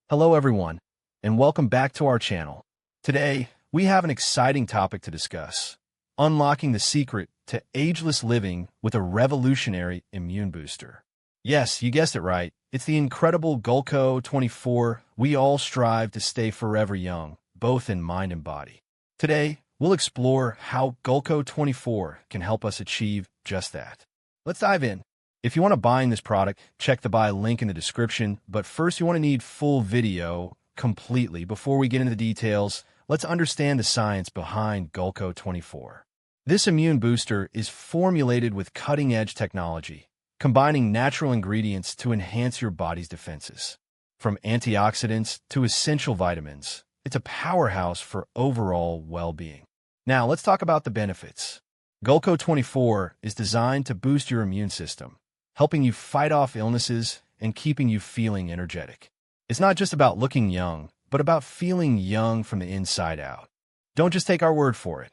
Hello everyone, and welcome back to our channel. Today, we have an exciting topic to discuss: unlocking the secret to ageless living with a revolutionary immune booster. Yes, you guessed it right. It's the incredible Gulco 24. We all strive to stay forever young, both in mind and body. Today, we'll explore how Gulco 24 can help us achieve just that. Let's dive in. If you want to buy this product, check the buy link in the description, but first you want to need full video completely. Before we get into the details, let's understand the science behind Gulco 24. This immune booster is formulated with cutting-edge technology, combining natural ingredients to enhance your body's defenses. From antioxidants to essential vitamins, it's a powerhouse for overall well-being. Now, let's talk about the benefits. Gulco 24 is designed to boost your immune system, helping you fight off illnesses and keeping you feeling energetic. It's not just about looking young, but about feeling young from the inside out. Don't just take our word for it.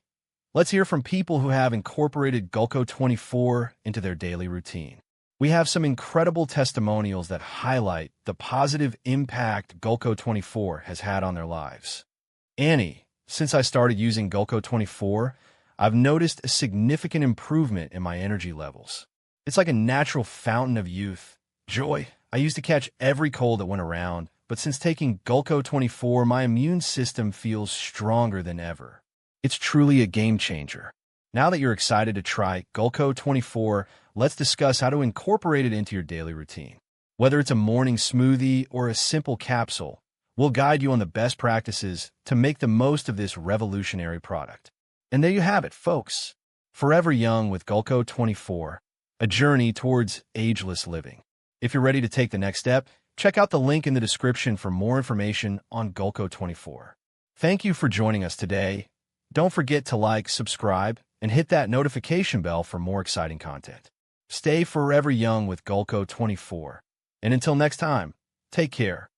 Let's hear from people who have incorporated Gulco 24 into their daily routine. We have some incredible testimonials that highlight the positive impact Gulco 24 has had on their lives. Annie, since I started using Gulco 24, I've noticed a significant improvement in my energy levels. It's like a natural fountain of youth. Joy, I used to catch every cold that went around, but since taking Gulco 24, my immune system feels stronger than ever. It's truly a game changer. Now that you're excited to try Gulco 24, let's discuss how to incorporate it into your daily routine. Whether it's a morning smoothie or a simple capsule, we'll guide you on the best practices to make the most of this revolutionary product. And there you have it, folks. Forever young with Gulco 24. A journey towards ageless living. If you're ready to take the next step, check out the link in the description for more information on Gulco 24. Thank you for joining us today. Don't forget to like, subscribe, and hit that notification bell for more exciting content. Stay forever young with Gulco 24. And until next time, take care.